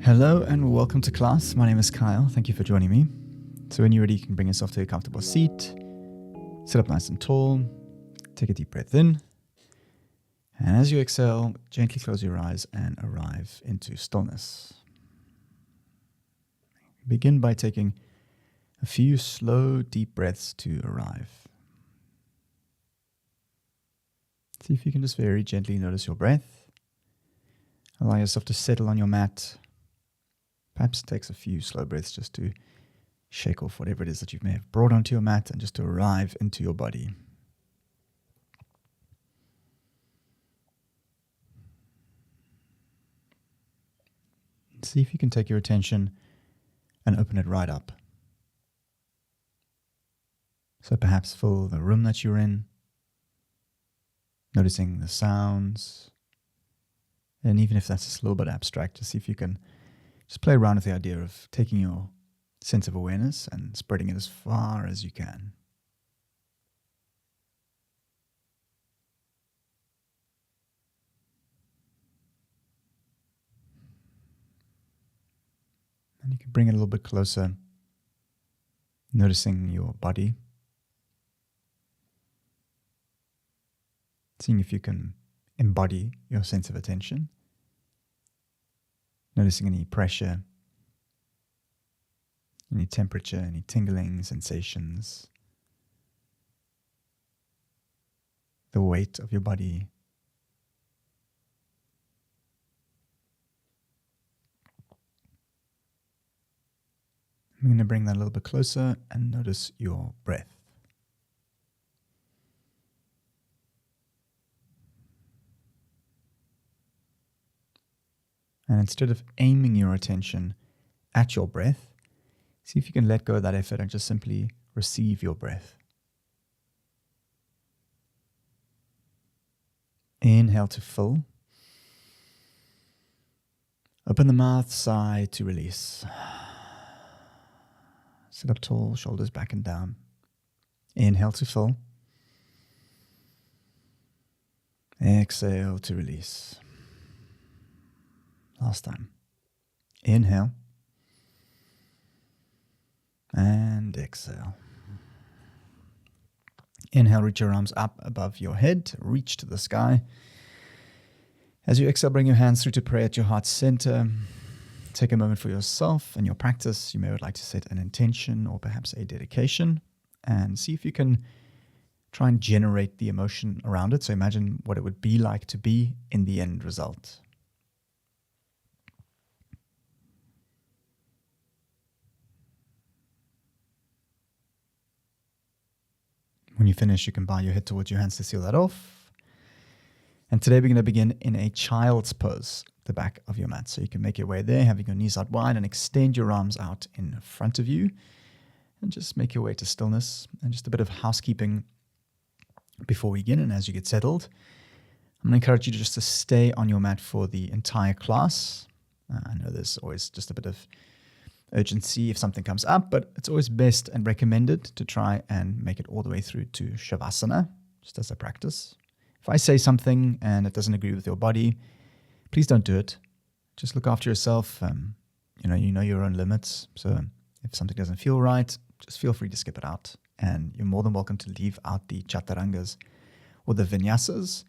Hello and welcome to class. My name is Kyle. Thank you for joining me. So when you're ready, you can bring yourself to a comfortable seat. Sit up nice and tall. Take a deep breath in. And as you exhale, gently close your eyes and arrive into stillness. Begin by taking a few slow, deep breaths to arrive. See if you can just very gently notice your breath. Allow yourself to settle on your mat. Perhaps it takes a few slow breaths just to shake off whatever it is that you may have brought onto your mat and just to arrive into your body. See if you can take your attention and open it right up. So perhaps fill the room that you're in, noticing the sounds. And even if that's just a little bit abstract, just see if you can just play around with the idea of taking your sense of awareness and spreading it as far as you can. And you can bring it a little bit closer, noticing your body. Seeing if you can embody your sense of attention. Noticing any pressure, any temperature, any tingling sensations. The weight of your body. I'm going to bring that a little bit closer and notice your breath. And instead of aiming your attention at your breath, see if you can let go of that effort and just simply receive your breath. Inhale to fill. Open the mouth, sigh to release. Sit up tall, shoulders back and down. Inhale to fill. Exhale to release. Last time. Inhale. And exhale. Inhale, reach your arms up above your head. Reach to the sky. As you exhale, bring your hands through to pray at your heart center. Take a moment for yourself and your practice. You may would like to set an intention or perhaps a dedication and see if you can try and generate the emotion around it. So imagine what it would be like to be in the end result. When you finish, you can bow your head towards your hands to seal that off. And today we're going to begin in a child's pose, the back of your mat. So you can make your way there, having your knees out wide and extend your arms out in front of you. And just make your way to stillness and just a bit of housekeeping before we begin. And as you get settled, I'm going to encourage you to just to stay on your mat for the entire class. I know there's always just a bit of urgency if something comes up, but it's always best and recommended to try and make it all the way through to SHAVASANA, just as a practice. If I say something and it doesn't agree with your body, please don't do it. Just look after yourself. You know your own limits. So if something doesn't feel right, just feel free to skip it out. And you're more than welcome to leave out the chaturangas or the vinyasas.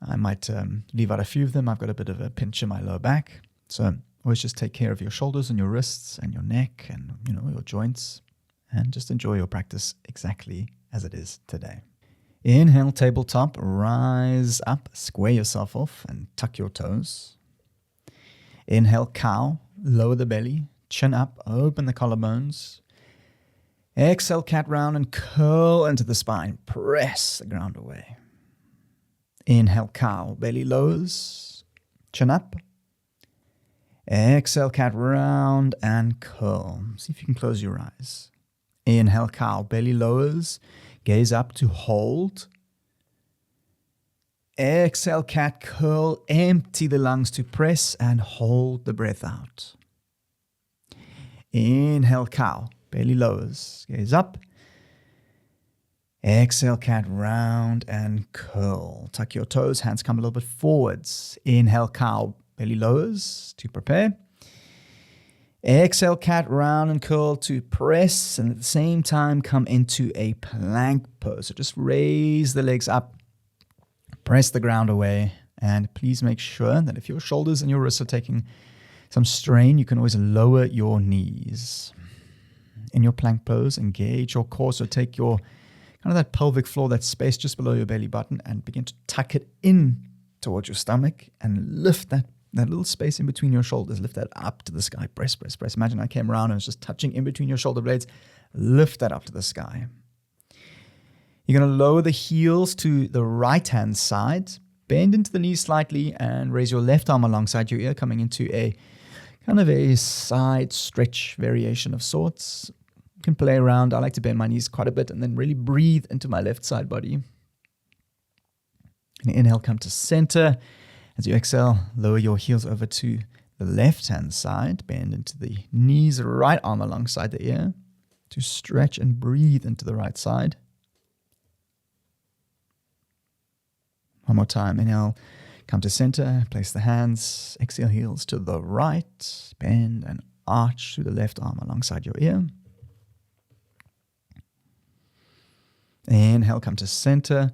I might leave out a few of them. I've got a bit of a pinch in my lower back. So always just take care of your shoulders and your wrists and your neck and your joints. And just enjoy your practice exactly as it is today. Inhale, tabletop, rise up, square yourself off and tuck your toes. Inhale, cow, lower the belly, chin up, open the collarbones. Exhale, cat round and curl into the spine. Press the ground away. Inhale, cow, belly lowers, chin up. Exhale, cat round and curl. See if you can close your eyes. Inhale, cow, belly lowers, gaze up to hold. Exhale, cat, curl, empty the lungs to press and hold the breath out. Inhale, cow, belly lowers, gaze up. Exhale, cat, round and curl. Tuck your toes, hands come a little bit forwards. Inhale, cow, belly lowers to prepare. Exhale, cat, round and curl to press, and at the same time come into a plank pose. So just raise the legs up, press the ground away, and please make sure that if your shoulders and your wrists are taking some strain, you can always lower your knees. In your plank pose, engage your core, so take your kind of that pelvic floor, that space just below your belly button, and begin to tuck it in towards your stomach and lift that little space in between your shoulders. Lift that up to the sky. Press, press, press. Imagine I came around and was just touching in between your shoulder blades. Lift that up to the sky. You're going to lower the heels to the right-hand side. Bend into the knees slightly and raise your left arm alongside your ear, coming into a kind of a side stretch variation of sorts. You can play around. I like to bend my knees quite a bit and then really breathe into my left side body. And inhale, come to center. As you exhale, lower your heels over to the left-hand side. Bend into the knees, right arm alongside the ear to stretch and breathe into the right side. One more time. Inhale, come to center. Place the hands. Exhale, heels to the right. Bend and arch through the left arm alongside your ear. Inhale, come to center.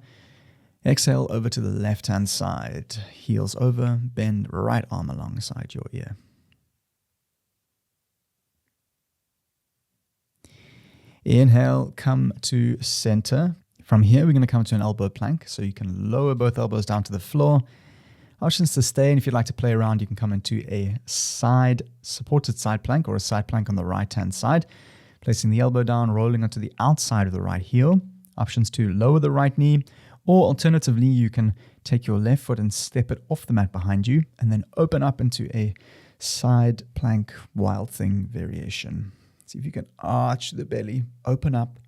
Exhale, over to the left-hand side. Heels over, bend right arm alongside your ear. Inhale, come to center. From here, we're going to come to an elbow plank, so you can lower both elbows down to the floor. Options to stay, and if you'd like to play around, you can come into a supported side plank or a side plank on the right-hand side. Placing the elbow down, rolling onto the outside of the right heel. Options to lower the right knee, or alternatively, you can take your left foot and step it off the mat behind you and then open up into a side plank wild thing variation. See if you can arch the belly, open up.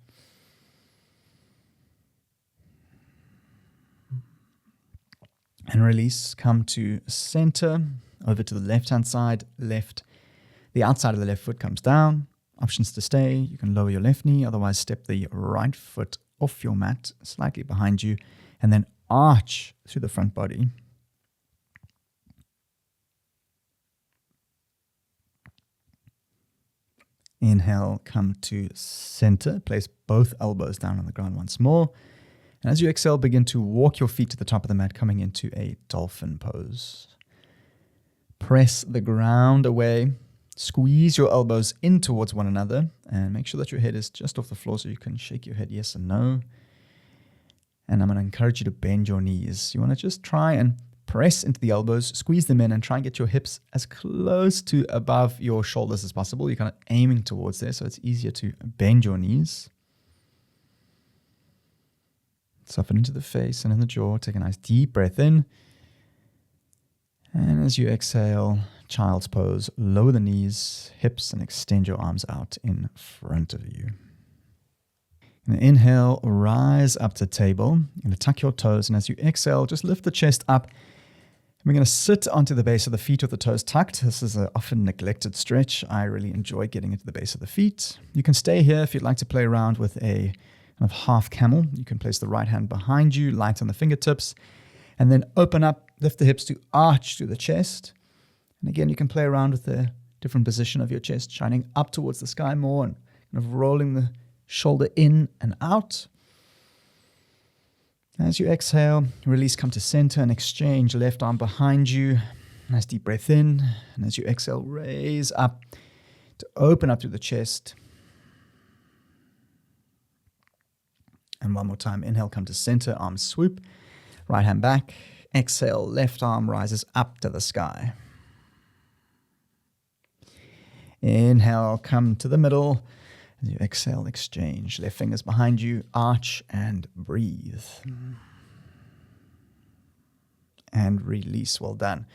And release, come to center, over to the left-hand side, left. The outside of the left foot comes down. Options to stay, you can lower your left knee, otherwise step the right foot off your mat, slightly behind you, and then arch through the front body. Inhale, come to center. Place both elbows down on the ground once more. And as you exhale, begin to walk your feet to the top of the mat, coming into a dolphin pose. Press the ground away. Squeeze your elbows in towards one another and make sure that your head is just off the floor so you can shake your head yes and no. And I'm going to encourage you to bend your knees. You want to just try and press into the elbows, squeeze them in, and try and get your hips as close to above your shoulders as possible. You're kind of aiming towards there, so it's easier to bend your knees. Soften into the face and in the jaw. Take a nice deep breath in. And as you exhale, child's pose, lower the knees, hips, and extend your arms out in front of you. And inhale, rise up to table. You're going to tuck your toes, and as you exhale, just lift the chest up. And we're going to sit onto the base of the feet with the toes tucked. This is an often neglected stretch. I really enjoy getting into the base of the feet. You can stay here if you'd like to play around with a kind of half camel. You can place the right hand behind you, light on the fingertips, and then open up, lift the hips to arch through the chest. And again, you can play around with the different position of your chest, shining up towards the sky more and kind of rolling the shoulder in and out. As you exhale, release, come to center and exchange left arm behind you. Nice deep breath in. And as you exhale, raise up to open up through the chest. And one more time, inhale, come to center, arms swoop, right hand back. Exhale, left arm rises up to the sky. Inhale, come to the middle. As you exhale, exchange. Left fingers behind you, arch and breathe. And release. Well done.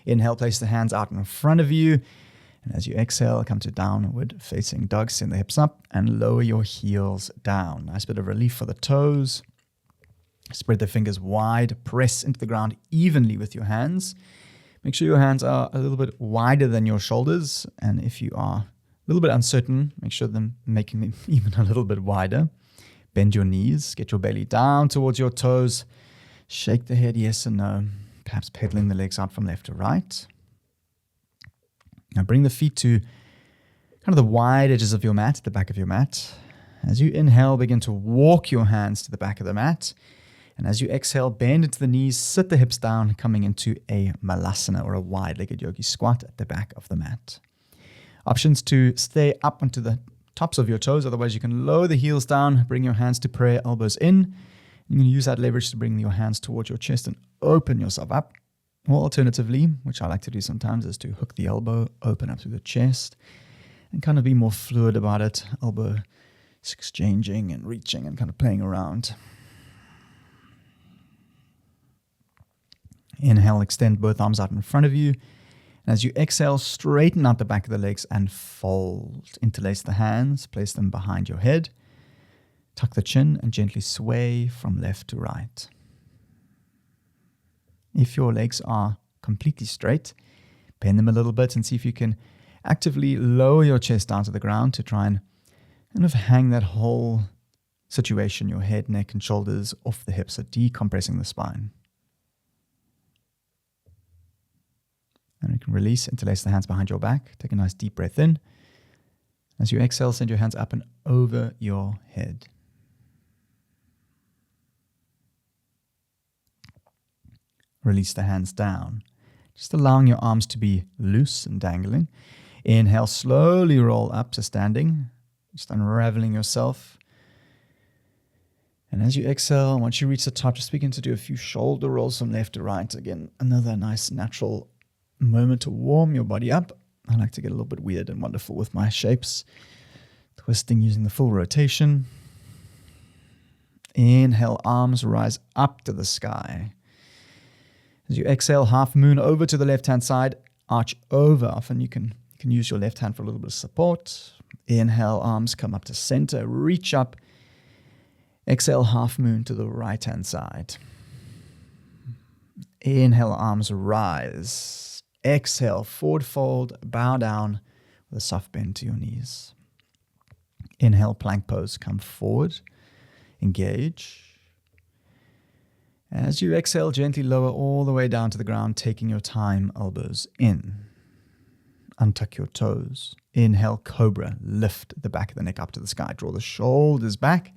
Inhale, place the hands out in front of you. And as you exhale, come to downward facing dog. Send the hips up and lower your heels down. Nice bit of relief for the toes. Spread the fingers wide. Press into the ground evenly with your hands. Make sure your hands are a little bit wider than your shoulders. And if you are a little bit uncertain, make sure them making them even a little bit wider. Bend your knees, get your belly down towards your toes. Shake the head yes and no, perhaps pedaling the legs out from left to right. Now bring the feet to kind of the wide edges of your mat, the back of your mat. As you inhale, begin to walk your hands to the back of the mat. And as you exhale, bend into the knees, sit the hips down, coming into a malasana or a wide-legged yogi squat at the back of the mat. Options to stay up onto the tops of your toes. Otherwise, you can lower the heels down, bring your hands to prayer, elbows in. You can use that leverage to bring your hands towards your chest and open yourself up. Or alternatively, which I like to do sometimes, is to hook the elbow, open up through the chest, and kind of be more fluid about it. Elbow exchanging and reaching and kind of playing around. Inhale, extend both arms out in front of you. And as you exhale, straighten out the back of the legs and fold. Interlace the hands, place them behind your head. Tuck the chin and gently sway from left to right. If your legs are completely straight, bend them a little bit and see if you can actively lower your chest down to the ground to try and kind of hang that whole situation, your head, neck, and shoulders off the hips, so decompressing the spine. And you can release, interlace the hands behind your back. Take a nice deep breath in. As you exhale, send your hands up and over your head. Release the hands down, just allowing your arms to be loose and dangling. Inhale, slowly roll up to standing, just unraveling yourself. And as you exhale, once you reach the top, just begin to do a few shoulder rolls from left to right. Again, another nice natural moment to warm your body up. I like to get a little bit weird and wonderful with my shapes. Twisting using the full rotation. Inhale, arms rise up to the sky. As you exhale, half moon over to the left-hand side, arch over. Often you can use your left hand for a little bit of support. Inhale, arms come up to center, reach up. Exhale, half moon to the right-hand side. Inhale, arms rise. Exhale, forward fold, bow down with a soft bend to your knees. Inhale, plank pose, come forward, engage. As you exhale, gently lower all the way down to the ground, taking your time, elbows in. Untuck your toes. Inhale, cobra, lift the back of the neck up to the sky. Draw the shoulders back.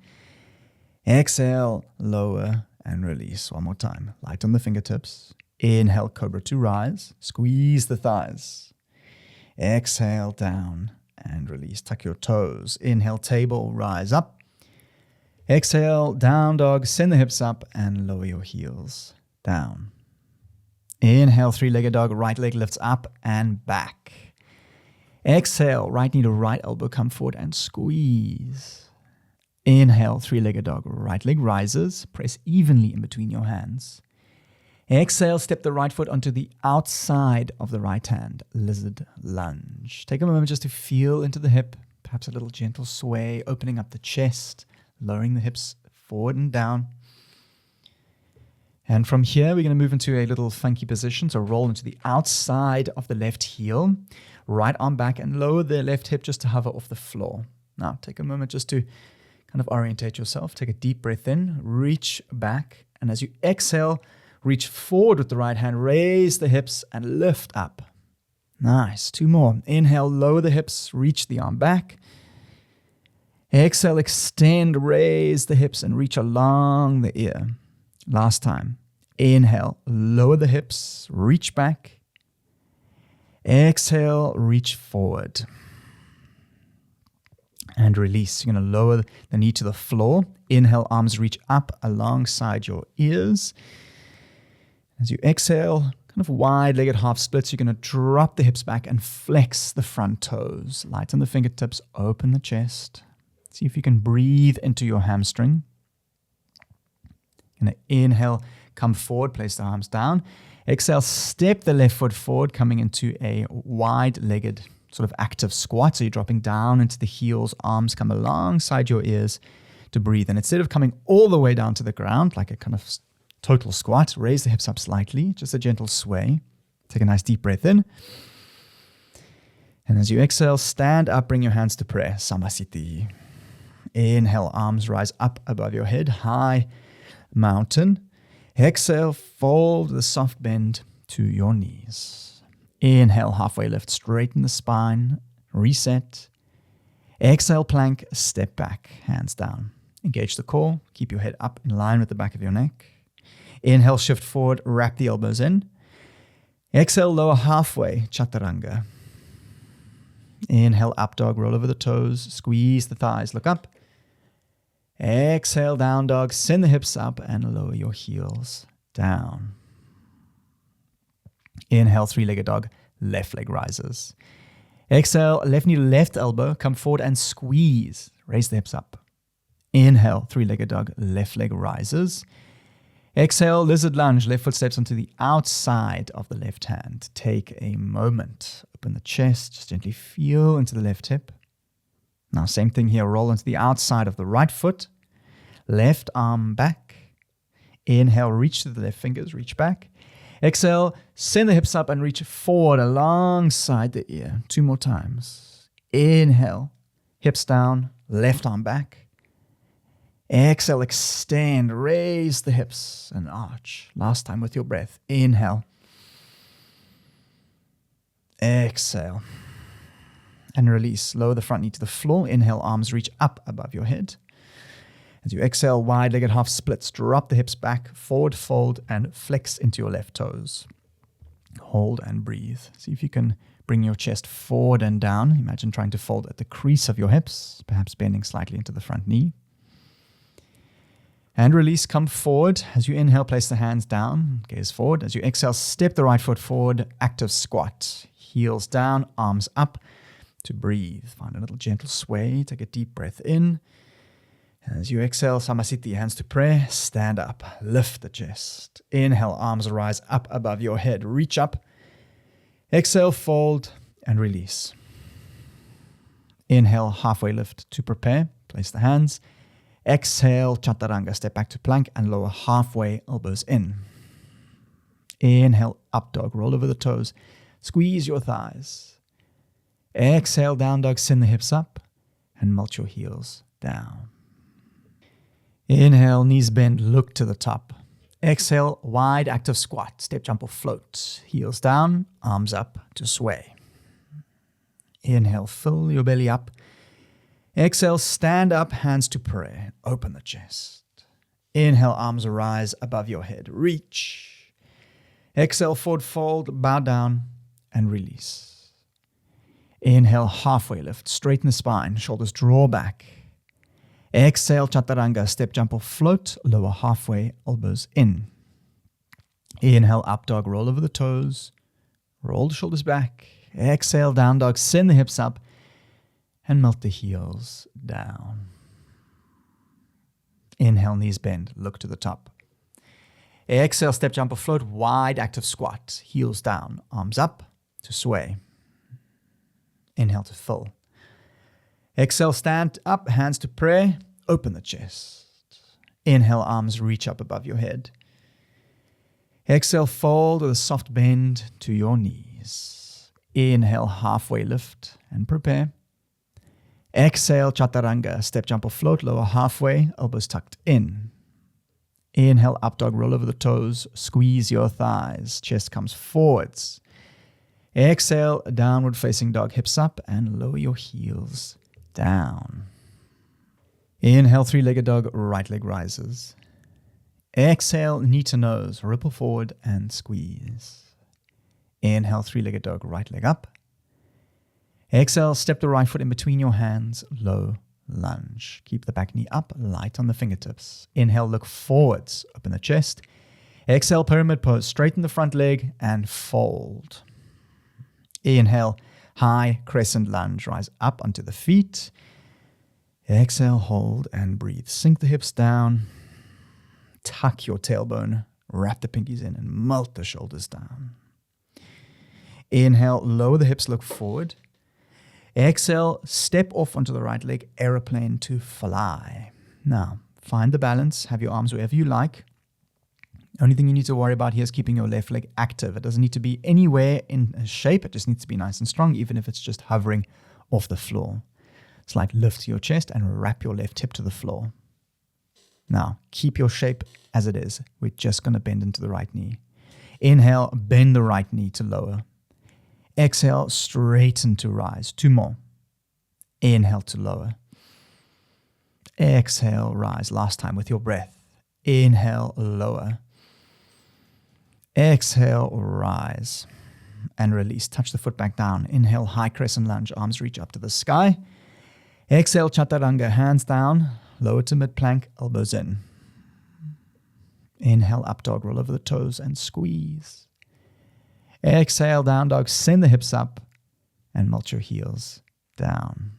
Exhale, lower and release. One more time. Light on the fingertips. Inhale, cobra to rise. Squeeze the thighs. Exhale, down and release. Tuck your toes. Inhale, table, rise up. Exhale, down dog. Send the hips up and lower your heels down. Inhale, three-legged dog. Right leg lifts up and back. Exhale, right knee to right elbow, come forward and squeeze. Inhale, three-legged dog. Right leg rises. Press evenly in between your hands. Exhale, step the right foot onto the outside of the right hand. Lizard lunge. Take a moment just to feel into the hip. Perhaps a little gentle sway, opening up the chest, lowering the hips forward and down. And from here, we're going to move into a little funky position. So roll into the outside of the left heel. Right arm back and lower the left hip just to hover off the floor. Now, take a moment just to kind of orientate yourself. Take a deep breath in, reach back. And as you exhale, reach forward with the right hand, raise the hips and lift up. Nice. Two more. Inhale, lower the hips, reach the arm back. Exhale, extend, raise the hips and reach along the ear. Last time. Inhale, lower the hips, reach back. Exhale, reach forward. And release. You're going to lower the knee to the floor. Inhale, arms reach up alongside your ears. As you exhale, kind of wide-legged half splits, you're going to drop the hips back and flex the front toes. Light on the fingertips, open the chest. See if you can breathe into your hamstring. You're going to inhale, come forward, place the arms down. Exhale, step the left foot forward, coming into a wide-legged sort of active squat. So you're dropping down into the heels, arms come alongside your ears to breathe. And instead of coming all the way down to the ground, like a kind of total squat, raise the hips up slightly, just a gentle sway. Take a nice deep breath in. And as you exhale, stand up, bring your hands to prayer, Samasthiti. Inhale, arms rise up above your head, high mountain. Exhale, fold with a soft bend to your knees. Inhale, halfway lift, straighten the spine, reset. Exhale, plank, step back, hands down. Engage the core, keep your head up in line with the back of your neck. Inhale, shift forward, wrap the elbows in. Exhale, lower halfway, chaturanga. Inhale, up dog, roll over the toes, squeeze the thighs, look up. Exhale, down dog, send the hips up and lower your heels down. Inhale, three-legged dog, left leg rises. Exhale, left knee to left elbow, come forward and squeeze, raise the hips up. Inhale, three-legged dog, left leg rises. Exhale, lizard lunge, left foot steps onto the outside of the left hand. Take a moment, open the chest, just gently feel into the left hip. Now, same thing here, roll onto the outside of the right foot, left arm back. Inhale, reach to the left fingers, reach back. Exhale, send the hips up and reach forward alongside the ear. 2 more times. Inhale, hips down, left arm back. Exhale, extend, raise the hips and arch. Last time with your breath. Inhale. Exhale. And release. Lower the front knee to the floor. Inhale, arms reach up above your head. As you exhale, wide-legged half splits. Drop the hips back, forward fold, and flex into your left toes. Hold and breathe. See if you can bring your chest forward and down. Imagine trying to fold at the crease of your hips, perhaps bending slightly into the front knee. And release, come forward. As you inhale, place the hands down, gaze forward. As you exhale, step the right foot forward, active squat. Heels down, arms up to breathe. Find a little gentle sway. Take a deep breath in. As you exhale, samasthiti, hands to prayer. Stand up, lift the chest. Inhale, arms rise up above your head. Reach up. Exhale, fold and release. Inhale, halfway lift to prepare. Place the hands. Exhale, chaturanga, step back to plank and lower halfway, elbows in. Inhale, up dog, roll over the toes. Squeeze your thighs. Exhale, down dog, send the hips up and melt your heels down. Inhale, knees bend, look to the top. Exhale, wide active squat, step, jump or float. Heels down, arms up to sway. Inhale, fill your belly up. Exhale, stand up, hands to prayer. Open the chest. Inhale, arms rise above your head. Reach. Exhale, forward fold, bow down and release. Inhale, halfway lift. Straighten the spine, shoulders draw back. Exhale, chaturanga, step, jump or float. Lower halfway, elbows in. Inhale, up dog, roll over the toes. Roll the shoulders back. Exhale, down dog, send the hips up. And melt the heels down. Inhale, knees bend, look to the top. Exhale, step, jump or float, wide active squat. Heels down, arms up to sway. Inhale to fill. Exhale, stand up, hands to prayer, open the chest. Inhale, arms reach up above your head. Exhale, fold with a soft bend to your knees. Inhale, halfway lift and prepare. Exhale, chaturanga, step, jump or float, lower halfway, elbows tucked in. Inhale, up dog, roll over the toes, squeeze your thighs, chest comes forwards. Exhale, downward facing dog, hips up and lower your heels down. Inhale, three-legged dog, right leg rises. Exhale, knee to nose, ripple forward and squeeze. Inhale, three-legged dog, right leg up. Exhale, step the right foot in between your hands, low lunge. Keep the back knee up, light on the fingertips. Inhale, look forwards, open the chest. Exhale, pyramid pose, straighten the front leg and fold. Inhale, high crescent lunge, rise up onto the feet. Exhale, hold and breathe. Sink the hips down, tuck your tailbone, wrap the pinkies in and melt the shoulders down. Inhale, lower the hips, look forward. Exhale, step off onto the right leg, aeroplane to fly. Now, find the balance, have your arms wherever you like. Only thing you need to worry about here is keeping your left leg active. It doesn't need to be anywhere in a shape, it just needs to be nice and strong, even if it's just hovering off the floor. It's like lift your chest and wrap your left hip to the floor. Now, keep your shape as it is. We're just going to bend into the right knee. Inhale, bend the right knee to lower. Exhale, straighten to rise. 2 more. Inhale to lower. Exhale, rise. Last time with your breath. Inhale, lower. Exhale, rise. And release. Touch the foot back down. Inhale, high crescent lunge. Arms reach up to the sky. Exhale, chaturanga. Hands down. Lower to mid plank. Elbows in. Inhale, up dog. Roll over the toes and squeeze. Exhale, down dog. Send the hips up and melt your heels down.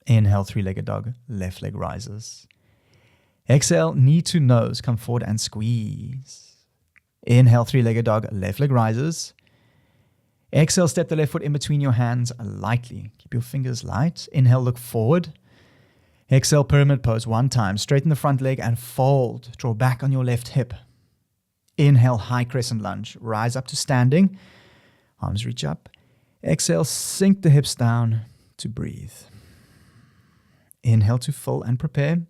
Inhale, 3-legged dog. Left leg rises. Exhale, knee to nose. Come forward and squeeze. Inhale, 3-legged dog. Left leg rises. Exhale, step the left foot in between your hands lightly. Keep your fingers light. Inhale, look forward. Exhale, pyramid pose 1 time. Straighten the front leg and fold. Draw back on your left hip. Inhale, high crescent lunge. Rise up to standing. Arms reach up. Exhale, sink the hips down to breathe. Inhale to full and prepare.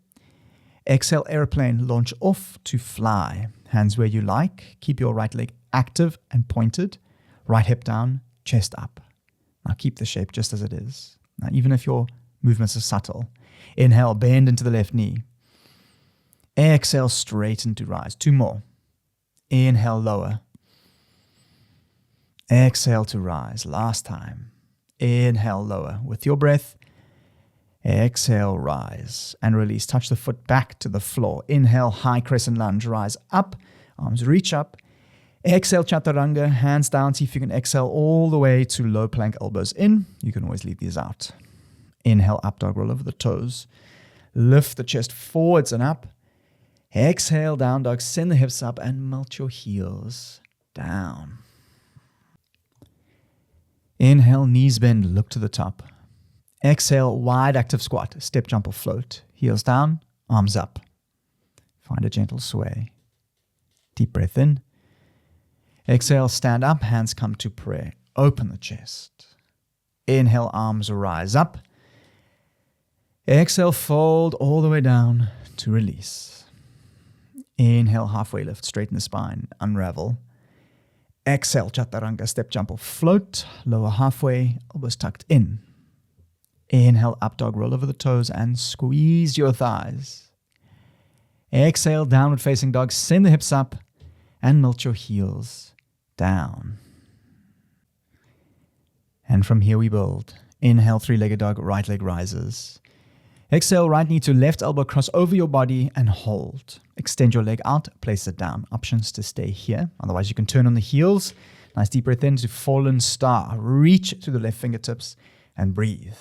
Exhale, airplane. Launch off to fly. Hands where you like. Keep your right leg active and pointed. Right hip down, chest up. Now keep the shape just as it is. Now even if your movements are subtle. Inhale, bend into the left knee. Exhale, straighten to rise. 2 more. Inhale, lower. Exhale to rise. Last time. Inhale, lower. With your breath, exhale, rise. And release. Touch the foot back to the floor. Inhale, high crescent lunge. Rise up. Arms reach up. Exhale, chaturanga. Hands down. See if you can exhale all the way to low plank, elbows in. You can always leave these out. Inhale, up dog, roll over the toes. Lift the chest forwards and up. Exhale, down dog, send the hips up and melt your heels down. Inhale, knees bend, look to the top. Exhale, wide active squat, step, jump or float. Heels down, arms up. Find a gentle sway. Deep breath in. Exhale, stand up, hands come to prayer. Open the chest. Inhale, arms rise up. Exhale, fold all the way down to release. Inhale, halfway lift, straighten the spine, unravel. Exhale, chaturanga, step, jump or float. Lower halfway, elbows tucked in. Inhale, up dog, roll over the toes and squeeze your thighs. Exhale, downward facing dog, send the hips up and melt your heels down. And from here we build. Inhale, 3-legged dog, right leg rises. Exhale, right knee to left elbow, cross over your body and hold. Extend your leg out, place it down. Options to stay here. Otherwise, you can turn on the heels. Nice deep breath in to fallen star. Reach to the left fingertips and breathe.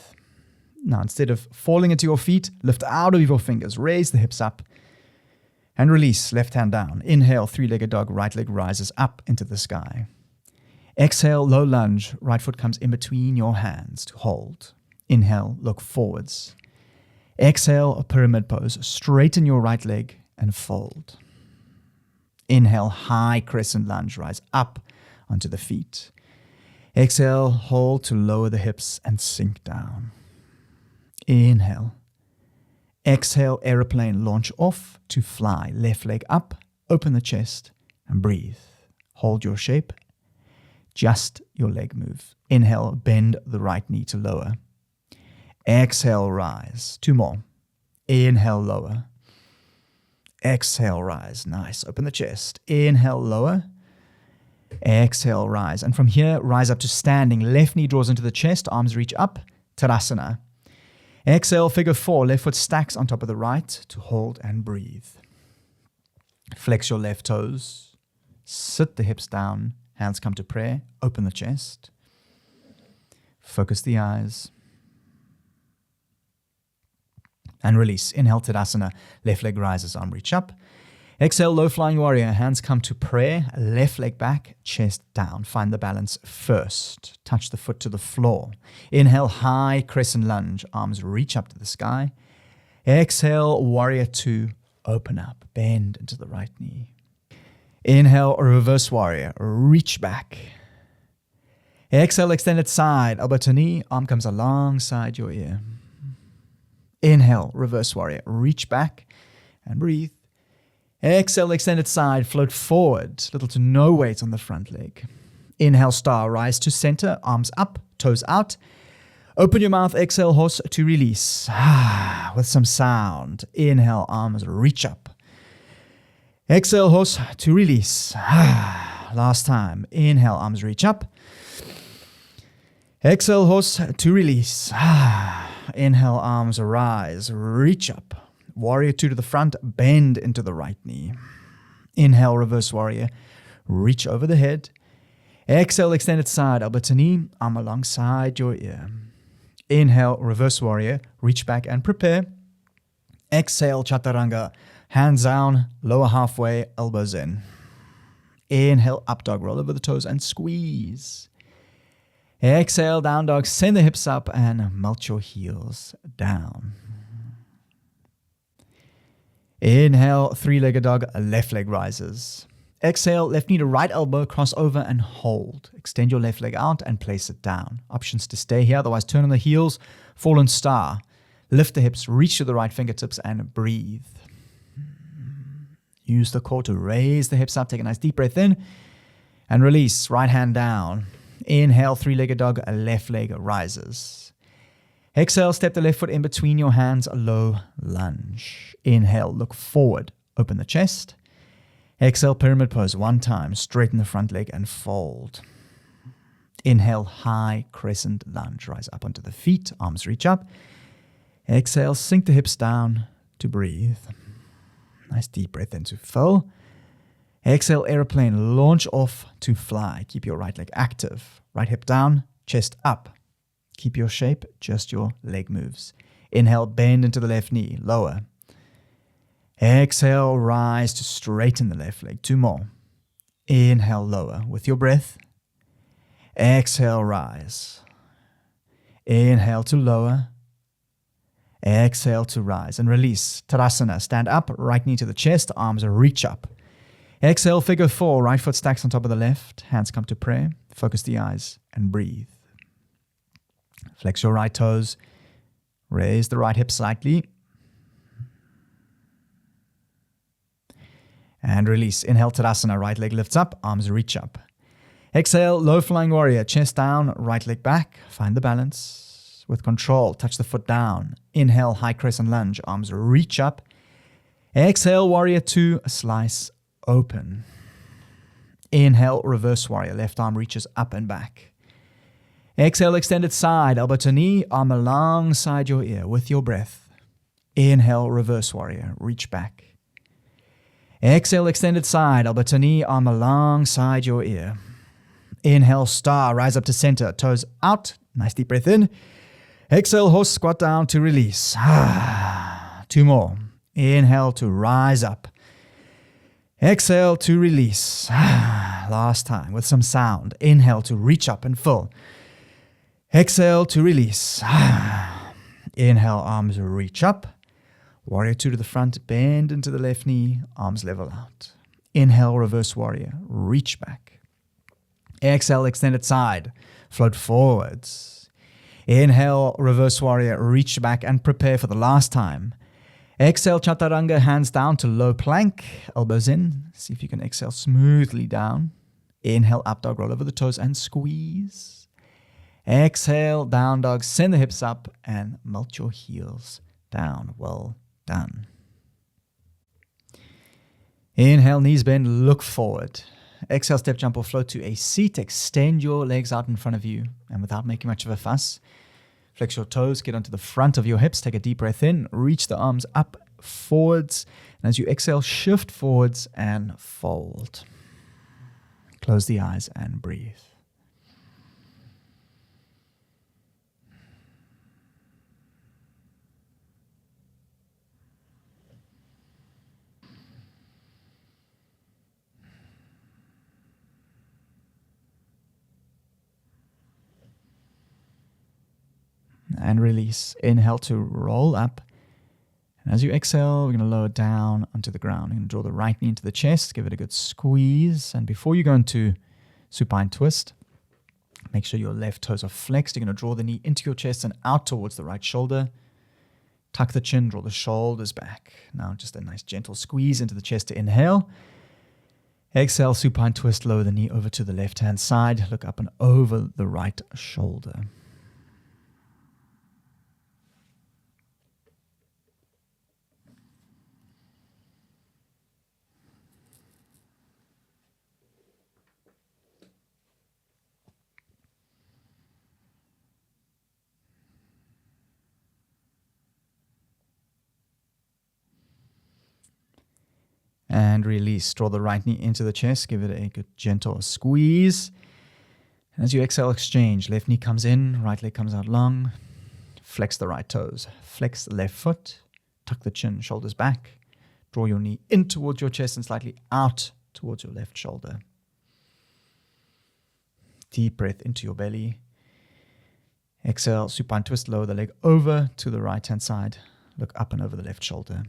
Now, instead of falling into your feet, lift out of your fingers. Raise the hips up and release. Left hand down. Inhale, 3-legged dog, right leg rises up into the sky. Exhale, low lunge. Right foot comes in between your hands to hold. Inhale, look forwards. Exhale, a pyramid pose. Straighten your right leg and fold. Inhale, high crescent lunge. Rise up onto the feet. Exhale, hold to lower the hips and sink down. Inhale. Exhale, aeroplane. Launch off to fly. Left leg up. Open the chest and breathe. Hold your shape. Just your leg move. Inhale, bend the right knee to lower. Exhale, rise. 2 more. Inhale, lower. Exhale, rise. Nice. Open the chest. Inhale, lower. Exhale, rise. And from here, rise up to standing. Left knee draws into the chest. Arms reach up. Tadasana. Exhale, figure 4. Left foot stacks on top of the right to hold and breathe. Flex your left toes. Sit the hips down. Hands come to prayer. Open the chest. Focus the eyes. And release. Inhale, Tadasana. Left leg rises, arm reach up. Exhale, low flying warrior. Hands come to prayer. Left leg back, chest down. Find the balance first. Touch the foot to the floor. Inhale, high crescent lunge. Arms reach up to the sky. Exhale, warrior 2. Open up. Bend into the right knee. Inhale, reverse warrior. Reach back. Exhale, extended side, elbow to knee, arm comes alongside your ear. Inhale, reverse warrior, reach back and breathe. Exhale, extended side, float forward, little to no weight on the front leg. Inhale, star, rise to center, arms up, toes out. Open your mouth, exhale, horse to release. With some sound. Inhale, arms reach up. Exhale, horse to release. Last time. Inhale, arms reach up. Exhale, horse to release. Inhale, arms rise, reach up. Warrior 2 to the front, bend into the right knee. Inhale, reverse warrior, reach over the head. Exhale, extended side, elbow to knee, arm alongside your ear. Inhale, reverse warrior, reach back and prepare. Exhale, chaturanga, hands down, lower halfway, elbows in. Inhale, up dog, roll over the toes and squeeze. Exhale, down dog, send the hips up and melt your heels down. Inhale, three-legged dog, left leg rises. Exhale, left knee to right elbow, cross over and hold. Extend your left leg out and place it down. Options to stay here, otherwise turn on the heels, fallen star. Lift the hips, reach to the right fingertips and breathe. Use the core to raise the hips up. Take a nice deep breath in and release. Right hand down. Inhale, three-legged dog, left leg rises. Exhale, step the left foot in between your hands, a low lunge. Inhale, look forward, open the chest. Exhale, pyramid pose one time, straighten the front leg and fold. Inhale, high crescent lunge, rise up onto the feet, arms reach up. Exhale, sink the hips down to breathe. Nice deep breath in to fill. Exhale, airplane, launch off to fly. Keep your right leg active. Right hip down, chest up. Keep your shape, just your leg moves. Inhale, bend into the left knee, lower. Exhale, rise to straighten the left leg. 2 more. Inhale, lower with your breath. Exhale, rise. Inhale to lower. Exhale to rise and release. Tadasana, stand up, right knee to the chest, arms reach up. Exhale, figure 4, right foot stacks on top of the left, hands come to prayer, focus the eyes and breathe. Flex your right toes, raise the right hip slightly. And release. Inhale, Tadasana, right leg lifts up, arms reach up. Exhale, low flying warrior, chest down, right leg back, find the balance. With control, touch the foot down. Inhale, high crescent lunge, arms reach up. Exhale, warrior 2, slice open. Inhale, reverse warrior, left arm reaches up and back. Exhale, extended side, elbow to knee, arm alongside your ear with your breath. Inhale, reverse warrior, reach back. Exhale, extended side, elbow to knee, arm alongside your ear. Inhale, star, rise up to center, toes out. Nice deep breath in. Exhale, horse squat down to release. 2 more. Inhale to rise up. Exhale to release. Last time with some sound. Inhale to reach up and full. Exhale to release. Inhale, arms reach up. Warrior 2 to the front, bend into the left knee, arms level out. Inhale, reverse warrior, reach back. Exhale, extended side, float forwards. Inhale, reverse warrior, reach back and prepare for the last time. Exhale, chaturanga, hands down to low plank, elbows in. See if you can exhale smoothly down. Inhale, up dog, roll over the toes and squeeze. Exhale, down dog, send the hips up and melt your heels down. Well done. Inhale, knees bend, look forward. Exhale, step, jump or float to a seat. Extend your legs out in front of you and without making much of a fuss. Flex your toes, get onto the front of your hips. Take a deep breath in, reach the arms up, forwards. And as you exhale, shift forwards and fold. Close the eyes and breathe. And release. Inhale to roll up. And as you exhale, we're going to lower down onto the ground. You're going to draw the right knee into the chest, give it a good squeeze. And before you go into supine twist, Make sure your left toes are flexed. You're going to draw the knee into your chest and out towards the right shoulder. Tuck the chin, draw the shoulders back. Now just a nice gentle squeeze into the chest to inhale. Exhale, supine twist, lower the knee over to the left-hand side. Look up and over the right shoulder. And release. Draw the right knee into the chest. Give it a good gentle squeeze. And as you exhale, exchange. Left knee comes in, right leg comes out long. Flex the right toes. Flex the left foot. Tuck the chin, shoulders back. Draw your knee in towards your chest and slightly out towards your left shoulder. Deep breath into your belly. Exhale, supine twist, lower the leg over to the right-hand side. Look up and over the left shoulder.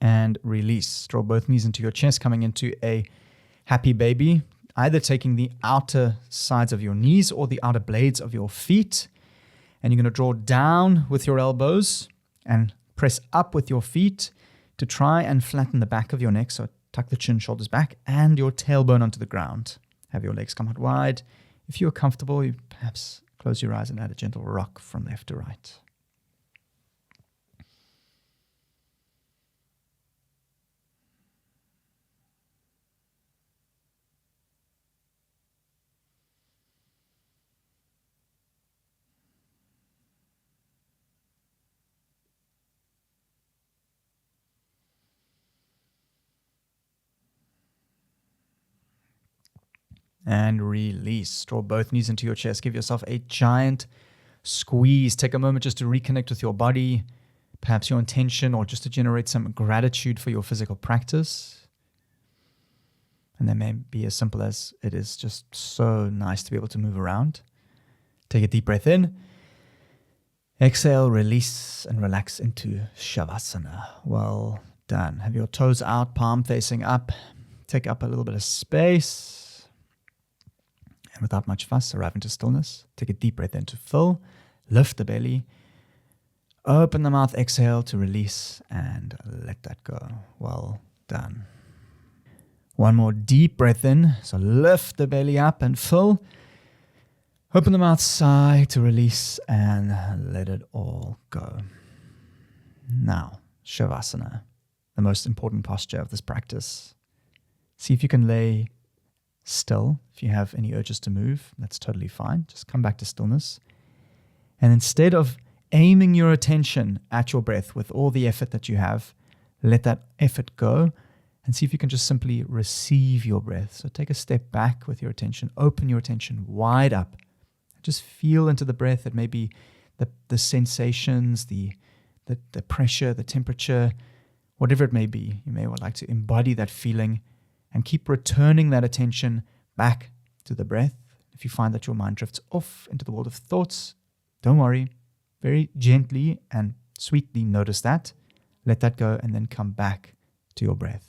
And release. Draw both knees into your chest, coming into a happy baby, either taking the outer sides of your knees or the outer blades of your feet. And you're going to draw down with your elbows and press up with your feet to try and flatten the back of your neck. So tuck the chin, shoulders back, and your tailbone onto the ground. Have your legs come out wide. If you're comfortable, you perhaps close your eyes and add a gentle rock from left to right. And release. Draw both knees into your chest. Give yourself a giant squeeze. Take a moment just to reconnect with your body, perhaps your intention, or just to generate some gratitude for your physical practice. And that may be as simple as it is just so nice to be able to move around. Take a deep breath in. Exhale, release, and relax into Shavasana. Well done. Have your toes out, palm facing up. Take up a little bit of space. And without much fuss, arrive into stillness. Take a deep breath in to fill. Lift the belly. Open the mouth, exhale to release, and let that go. Well done. One more deep breath in. So lift the belly up and fill. Open the mouth, sigh to release, and let it all go. Now, Shavasana, the most important posture of this practice. See if you can lay still. If you have any urges to move, that's totally fine. Just come back to stillness. And instead of aiming your attention at your breath with all the effort that you have, let that effort go and see if you can just simply receive your breath. So take a step back with your attention, open your attention wide up. Just feel into the breath. It may be the sensations, the pressure, the temperature, whatever it may be. You may like to embody that feeling and keep returning that attention back to the breath. If you find that your mind drifts off into the world of thoughts, don't worry. Very gently and sweetly notice that. Let that go and then come back to your breath.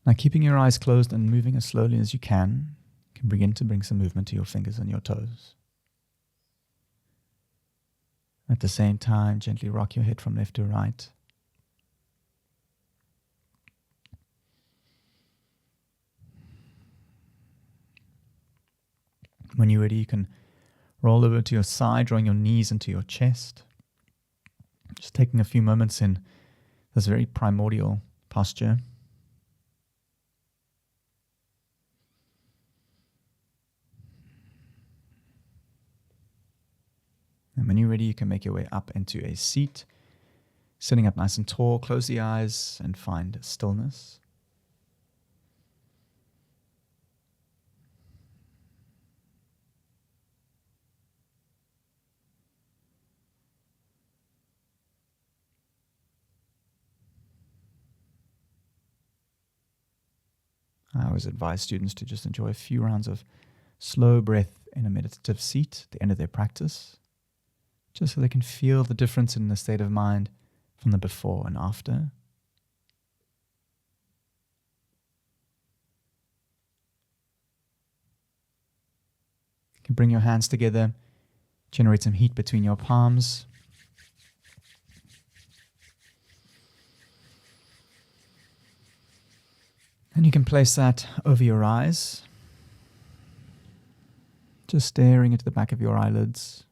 Now, keeping your eyes closed and moving as slowly as you can begin to bring some movement to your fingers and your toes. At the same time, gently rock your head from left to right. When you're ready, you can roll over to your side, drawing your knees into your chest. Just taking a few moments in this very primordial posture. And when you're ready, you can make your way up into a seat, sitting up nice and tall. Close the eyes and find stillness. I always advise students to just enjoy a few rounds of slow breath in a meditative seat at the end of their practice, just so they can feel the difference in the state of mind from the before and after. You can bring your hands together, generate some heat between your palms. And you can place that over your eyes, just staring into the back of your eyelids.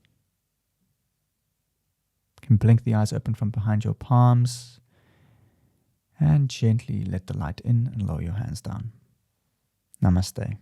You can blink the eyes open from behind your palms and gently let the light in and lower your hands down. Namaste.